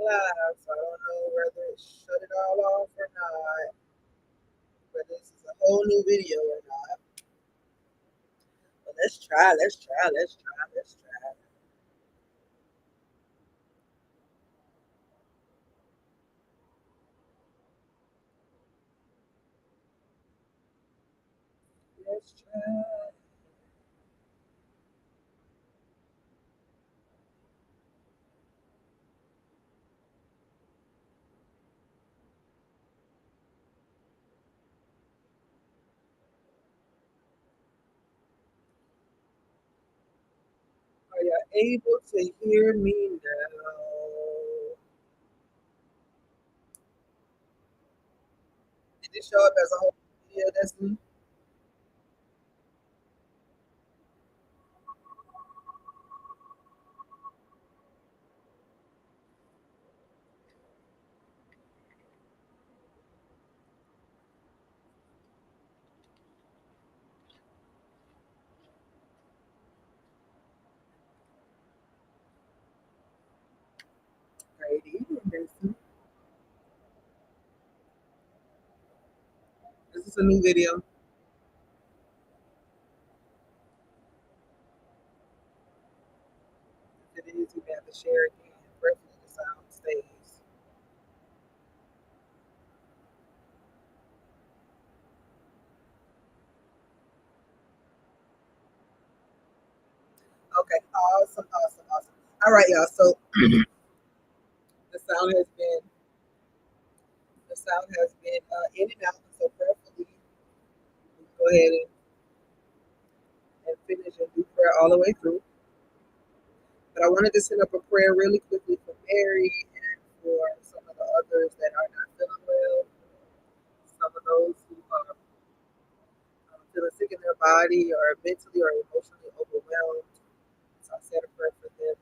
live, so I don't know whether it shut it all off or not. But this is a whole new video or not. But let's try. Let's try. Are you able to hear me now? Did it show up as a whole video, Destiny? Great evening, Destiny. This is a new video. If it is, we may have to share it again. Prayerfully, the sound stays. Okay, awesome. All right, y'all. So the sound has been in and out. So prayerfully, we go ahead and finish and do prayer all the way through. But I wanted to send up a prayer really quickly for Mary and for some of the others that are not feeling well, some of those who are feeling sick in their body or mentally or emotionally overwhelmed. So I said a prayer for them.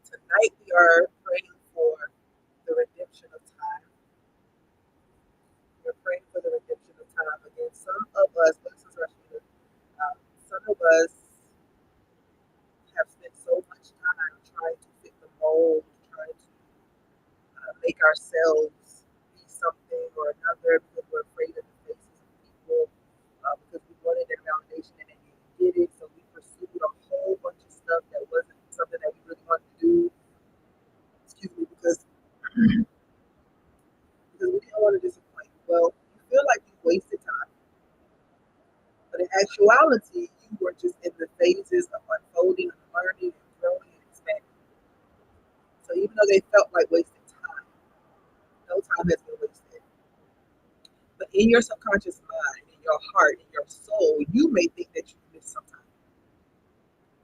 Tonight we are praying for the redemption of time. We're praying for the redemption of time. Again, some of us, this is Rashida, some of us have spent so much time trying to fit the mold, trying to make ourselves be something or another because we're afraid of the faces of people, because we wanted their validation and they didn't get it. So we pursued a whole bunch of stuff that wasn't something that we really wanted to do. Excuse me, because we didn't want to disappoint. Well, you feel like you wasted time, but in actuality, you were just in the phases of unfolding, and learning, and growing, and expanding. So even though they felt like wasted time, no time has been wasted. But in your subconscious mind, in your heart, in your soul, you may think that you missed some time.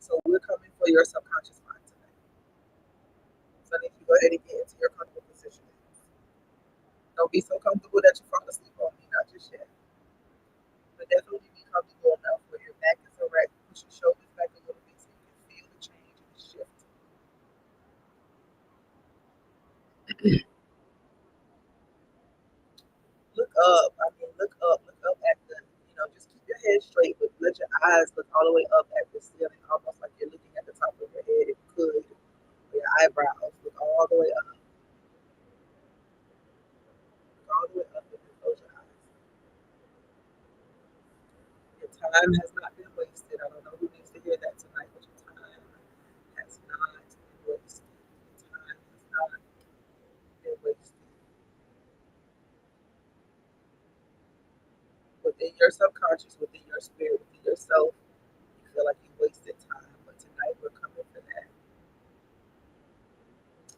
So we're coming for your subconscious mind today. So I need you to go ahead and get into your comfortable position. Don't be so comfortable that you fall asleep on me, not just yet. But definitely be comfortable enough where your back is erect. Push your shoulders back a little bit so you can feel the change and the shift. Look up. I mean, look up. Look up at the, just keep your head straight, but let your eyes look all the way up at the ceiling, almost like you're looking at the top of your head if you could. Your eyebrows look all the way up. Look all the way up and then close your eyes. Your time has not been wasted. I don't know who needs to hear that tonight, but your time has not been wasted. Your time has not been wasted. Within your subconscious, within your spirit, within yourself, you feel like you wasted time. But tonight we're coming for that.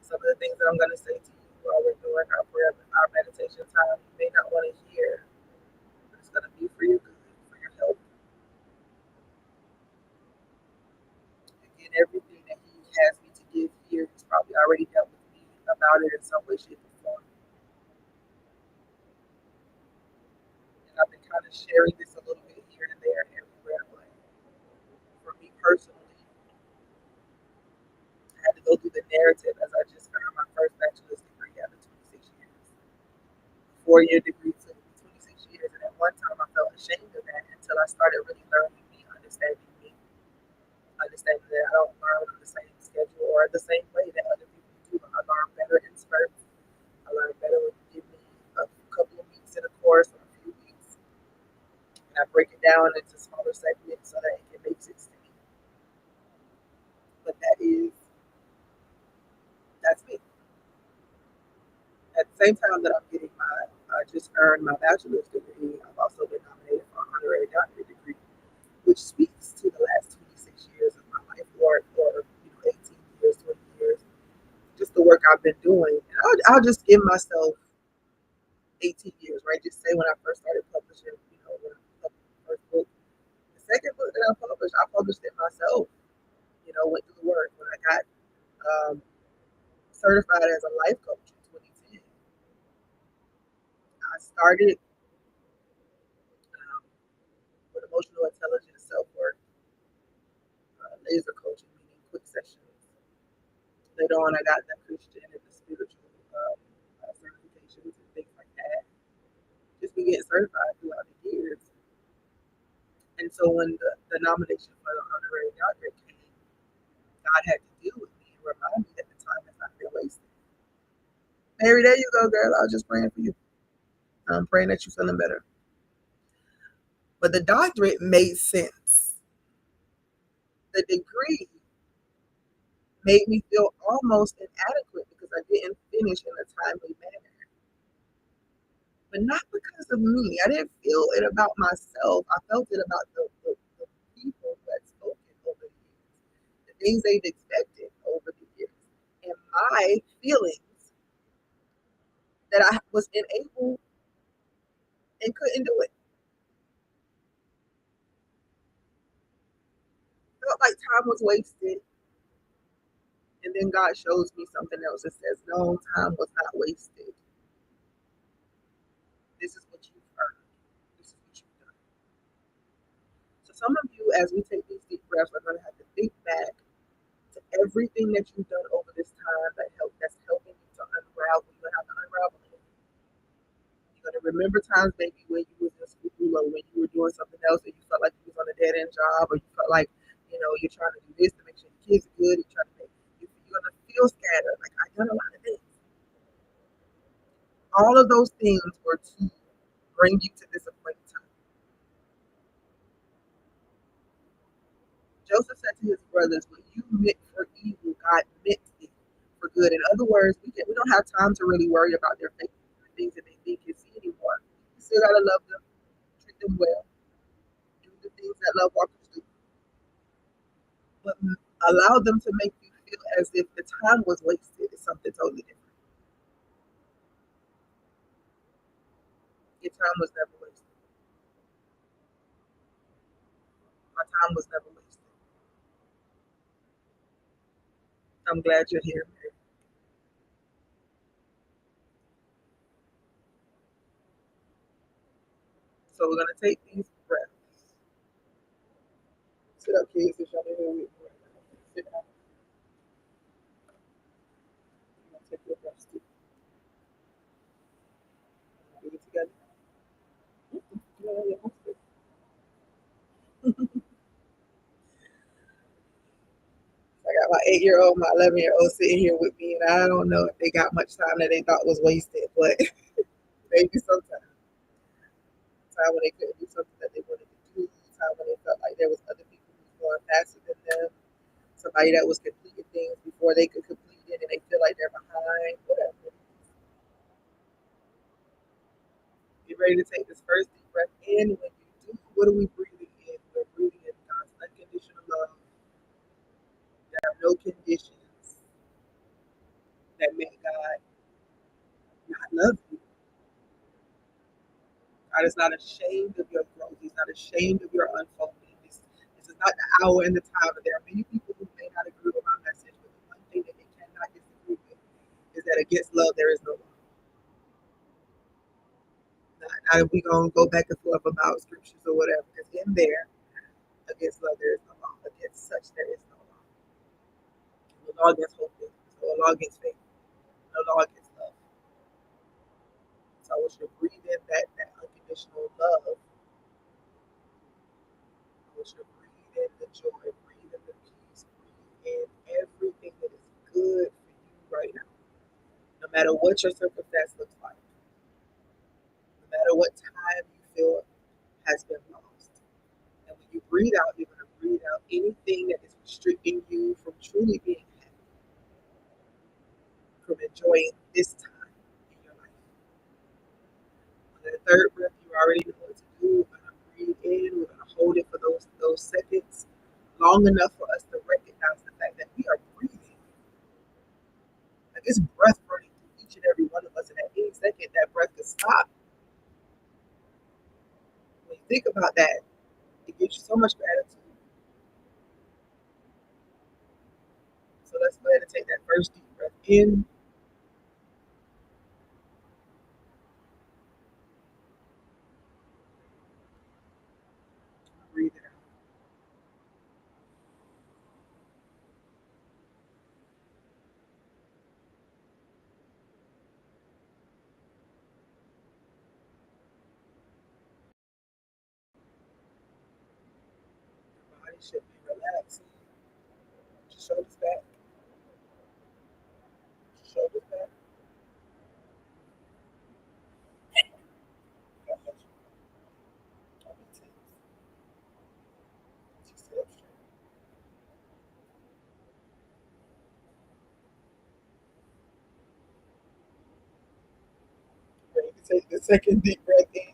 Some of the things that I'm going to say to you while we're doing our prayer, our meditation time, you may not want to hear, but it's going to be for your good, for your health. Again, everything that He has me to give here, He's probably already dealt with me about it in some way, shape, or form. And I've been kind of sharing this a little bit here and there and everywhere. But for me personally, I had to go through the narrative as I just earned my first bachelor's degree after 26 years. 4-year degree took 26 years, and at one time I felt ashamed of that until I started really learning me, understanding that I don't learn on the same schedule or the same way that other people do. I learn better in spurts. I learn better when you give me a couple of weeks in a course or a few weeks, and I break it down into smaller segments so that it can make sense to me. But that's me. At the same time that I'm getting I just earned my bachelor's degree. I've also been nominated for an honorary doctorate degree, which speaks to the last 26 years of my life, or 18 years, 20 years, just the work I've been doing. And I'll just give myself 18 years, right? Just say when I first started publishing, when I published the first book. The second book that I published it myself, went through the work. When I got um, certified as a life coach in 2010, I started um, with emotional intelligence, self work, laser coaching, meaning quick sessions. Later on, I got the Christian and the spiritual certifications and things like that. Just been getting certified throughout the years. And so when the nomination for the honorary doctorate came, God had to deal with me and remind me that the time has not been wasted. Mary, there you go, girl. I was just praying for you. I'm praying that you're feeling better. But the doctorate made sense. The degree made me feel almost inadequate because I didn't finish in a timely manner. But not because of me. I didn't feel it about myself. I felt it about the people who had spoken over the years, the things they've expected over the years, and my feelings that I was unable and couldn't do it. Felt like time was wasted. And then God shows me something else that says, no, time was not wasted. This is what you've earned. This is what you've done. So some of you, as we take these deep breaths, are going to have to think back to everything that you've done over this time that's helping you to unravel. You're gonna have to unravel it. You're gonna remember times maybe when you was in school or when you were doing something else and you felt like you was on a dead end job, or you felt like you're trying to do this to make sure the kids are good. You're gonna feel scattered. Like I've done a lot of things. All of those things were to bring you to this appointed time. Joseph said to his brothers, "What you meant for evil, God meant it for good." In other words, we don't have time to really worry about their faith, the things that they think is anymore. You still gotta love them, treat them well, do the things that love walkers do, but allow them to make you feel as if the time was wasted is something totally different. Your time was never wasted. My time was never wasted. I'm glad you're here, Mary. So we're gonna take these breaths. Sit up, kids, if y'all here with me. Sit down. I'm gonna take your breaths too. Do it together. Yeah, yeah. I got my 8-year-old, my 11-year-old sitting here with me, and I don't know if they got much time that they thought was wasted, but maybe sometimes. Time when they couldn't do something that they wanted to do, time when they felt like there was other people who was going faster than them, somebody that was completing things before they could complete it, and they feel like they're behind, whatever. Get ready to take this first deep breath in. When you do, what are we breathing in? We're breathing in God's unconditional love. There are no conditions that make God not love you. God is not ashamed of your growth. He's not ashamed of your unfolding. This is not the hour and the time. There are many people who may not agree with my message, but the one thing that they cannot disagree with is that against love there is no love. Not if we gonna go back and forth about scriptures or whatever, because in there, against love there is no law. Against such there is no law. No law against hope, no law against faith, no law against love. So I want you to breathe in that unconditional love. I want you to breathe in the joy, breathe in the peace, breathe in everything that is good for you right now. No matter what your circumstance looks like, no matter what time you feel has been lost. And when you breathe out, you're going to breathe out anything that is restricting you from truly being happy, from enjoying this time in your life. On the third breath, you already know what to do. We're going to breathe in. We're going to hold it for those seconds, long enough for us to recognize the fact that we are breathing. Like it's breath running through each and every one of us, and at any second, that breath could stop. When you think about that, it gives you so much gratitude. So let's go ahead and take that first deep breath in. Breathe it out. Your body should be relaxing. Just shoulders back. Shoulders back. God bless you. Don't be tense. Just sit up straight. Ready to take the second deep breath in.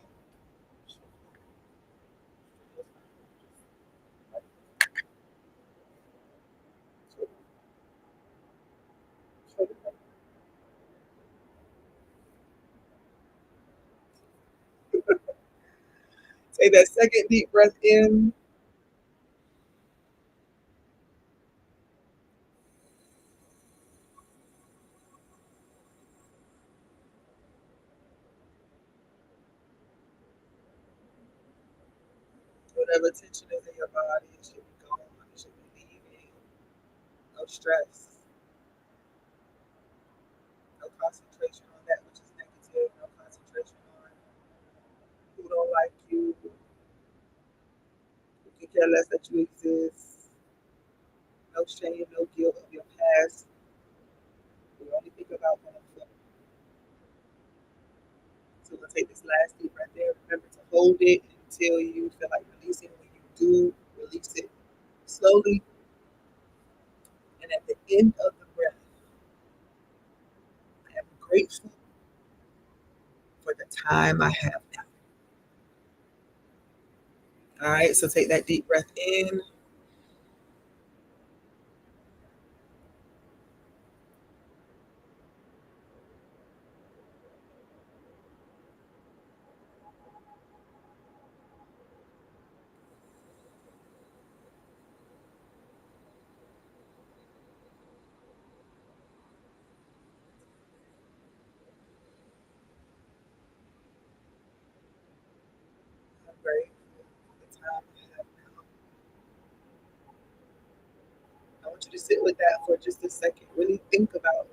Shoulders back. Take that second deep breath in. Whatever tension is in your body, it should be gone. It should be leaving. No stress. No concentration on that which is negative. No concentration on who don't like you. Who can care less that you exist. No shame, no guilt of your past. We only think about going forward. So we'll take this last deep right there. Remember to hold it until you feel like releasing. When you do, release it slowly. And at the end of the breath, I am grateful for the time I have now. All right, so take that deep breath in. I'm grateful for the time I have now. I want you to sit with that for just a second. Really think about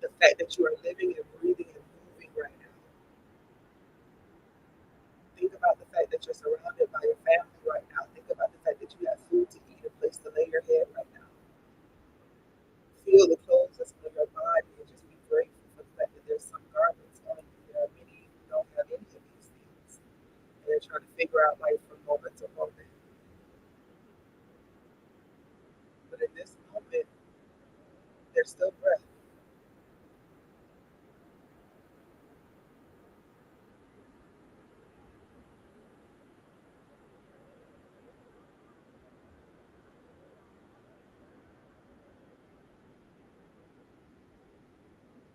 the fact that you are living and breathing and moving right now. Think about the fact that you're surrounded by your family right now. Think about the fact that you have food to eat, a place to lay your head right now. Feel the clothes that's on your body and just be grateful for the fact that there's some garments on you. There are many who don't have any of these things. And they're trying to figure out life from moment to moment. But in this moment, there's still breath.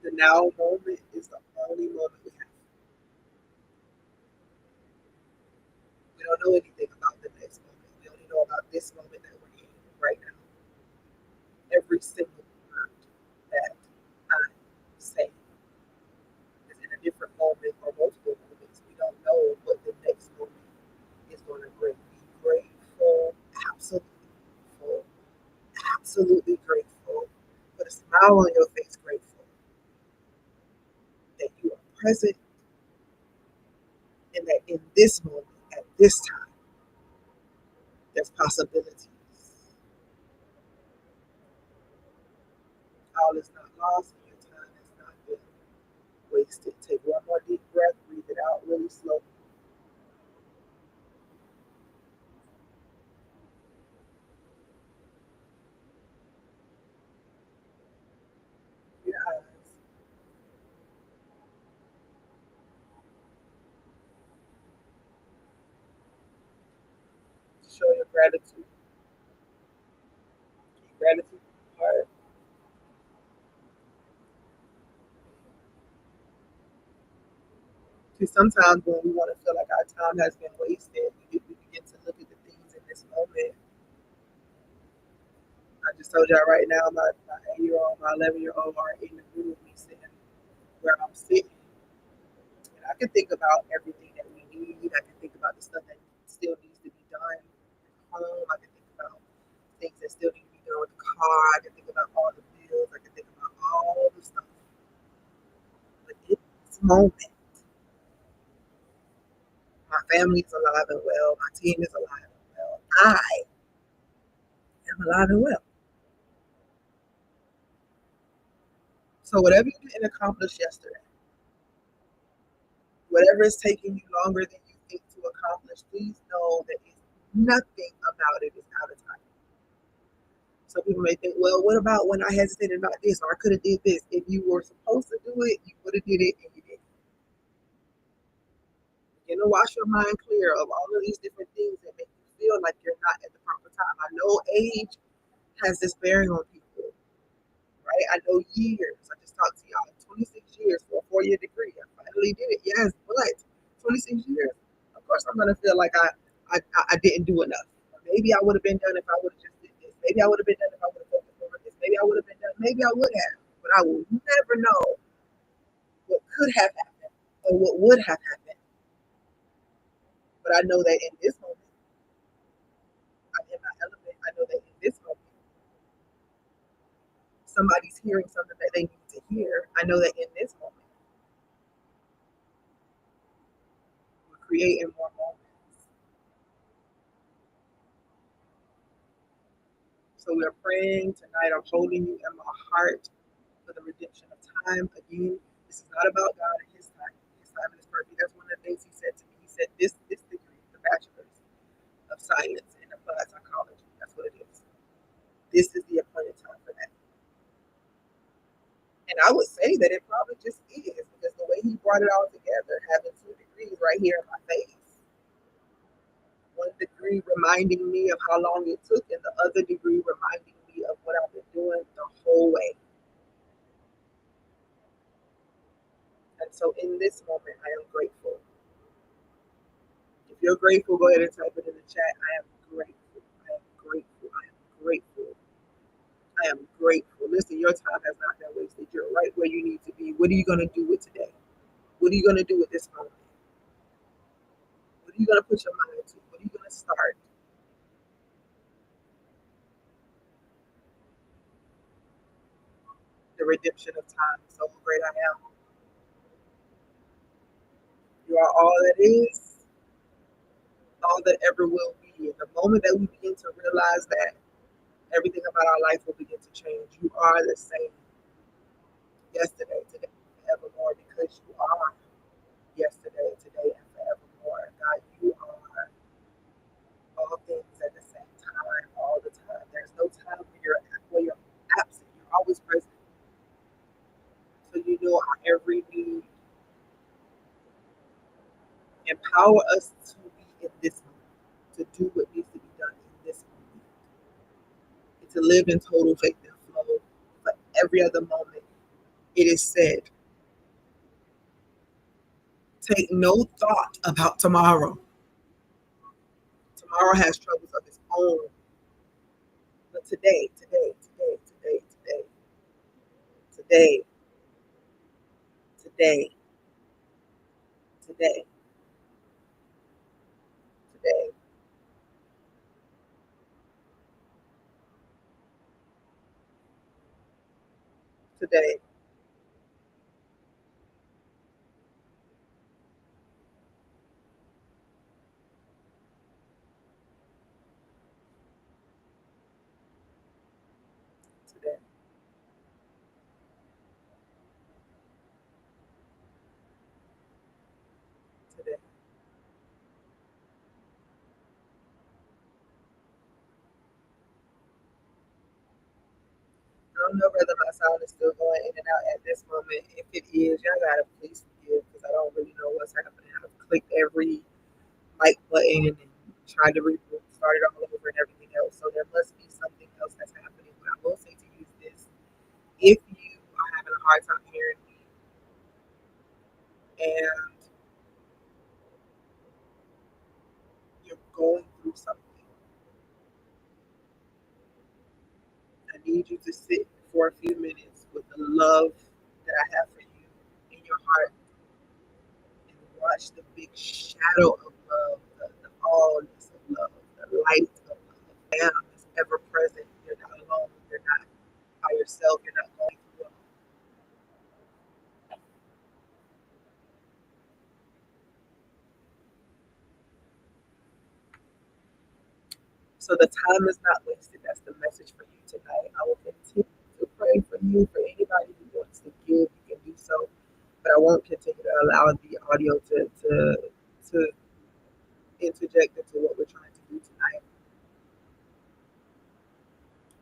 The now moment is the only moment we have. We don't know anything about the next moment. We only know about this moment that we're in right now. Every single word that I say is in a different moment or multiple moments. We don't know what the next moment is going to bring. Be grateful, grateful, absolutely grateful. Put a smile on your face, grateful that you are present and that in this moment, at this time, there's possibilities. All is not lost and your time is not wasted. waste it. Take one more deep breath, breathe it out really slow. Your eyes. Show your gratitude. Keep gratitude in your heart. See, sometimes when we want to feel like our time has been wasted, we begin to look at the things in this moment. I just told y'all right now, my 8-year-old, my 11-year-old are in the room with me sitting where I'm sitting. And I can think about everything that we need. I can think about the stuff that still needs to be done at home. I can think about things that still need to be done with the car. I can think about all the bills. I can think about all the stuff. But in this moment, my family is alive and well. My team is alive and well. I am alive and well. So whatever you didn't accomplish yesterday, whatever is taking you longer than you think to accomplish, please know that it's nothing about it is out of time. Some people may think, well, what about when I hesitated about this or I could have did this? If you were supposed to do it, you would have did it and you didn't. You know, wash your mind clear of all of these different things that make you feel like you're not at the proper time. I know age has this bearing on people, right? I know years. I just talked to y'all. 26 years for a 4-year degree. I finally did it. Yes, but 26 years. Of course, I'm gonna feel like I didn't do enough. Maybe I would have been done if I would have just did this. Maybe I would have been done if I would have focused on this. Maybe I would have been done. Maybe I would have. But I will never know what could have happened or what would have happened. But I know that in this moment, I'm in my element. I know that in this moment, somebody's hearing something that they need to hear. I know that in this moment, we're creating more moments. So we're praying tonight. I'm holding you in my heart for the redemption of time. Again, this is not about God and His time. His time is perfect. That's one of the things He said to me. He said, this degree, the bachelor's of science in applied psychology, that's what it is. This is the appointed time for that. And I would say that it probably just is because the way He brought it all together, having 2 degrees right here in my face. One degree reminding me of how long it took, and the other degree reminding me of what I've been doing the whole way. And so in this moment, I am grateful. If you're grateful, go ahead and type it in the chat. I am grateful. I am grateful. I am grateful. I am grateful. Listen, your time has not been wasted. You're right where you need to be. What are you going to do with today? What are you going to do with this moment? What are you going to put your mind to? What are you going to start? The redemption of time. So great I am. You are all that is, all that ever will be. And the moment that we begin to realize that, everything about our life will begin to change. You are the same yesterday, today, forevermore, because you are yesterday, today, and forevermore. God, you are all things at the same time, all the time. There's no time where you're absent. You're always present. So you know our every need. Empower us to be in this moment, to do what needs to be done in this moment, and to live in total faith and flow for every other moment. It is said, take no thought about tomorrow. Tomorrow has troubles of its own. But today, today, today, today, today, today. don't know whether my sound is still going in and out at this moment. If it is, y'all gotta please forgive because I don't really know what's happening. I've clicked every mic button and tried to reboot, started all over and everything else. So there must be something else that's happening. But I will say to use this if you are having a hard time hearing me and you're going through something, I need you to sit for a few minutes with the love that I have for you in your heart and watch the big shadow of love, the allness of love, the light of love. Bam, is ever present. You're not alone. You're not by yourself. You're not going through it. So the time is not wasted. That's the message for you tonight. I will continue to pray for you. For anybody who wants to give, you can do so. But I won't continue to allow the audio to interject into what we're trying to do tonight.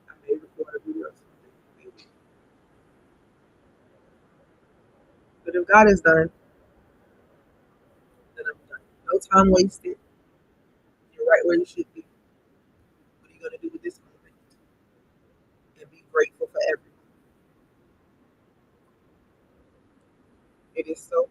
I may record a video or something, maybe. But if God is done, then I'm done. No time wasted. You're right where you should be. What are you going to do with this moment? And be grateful for everything. It is so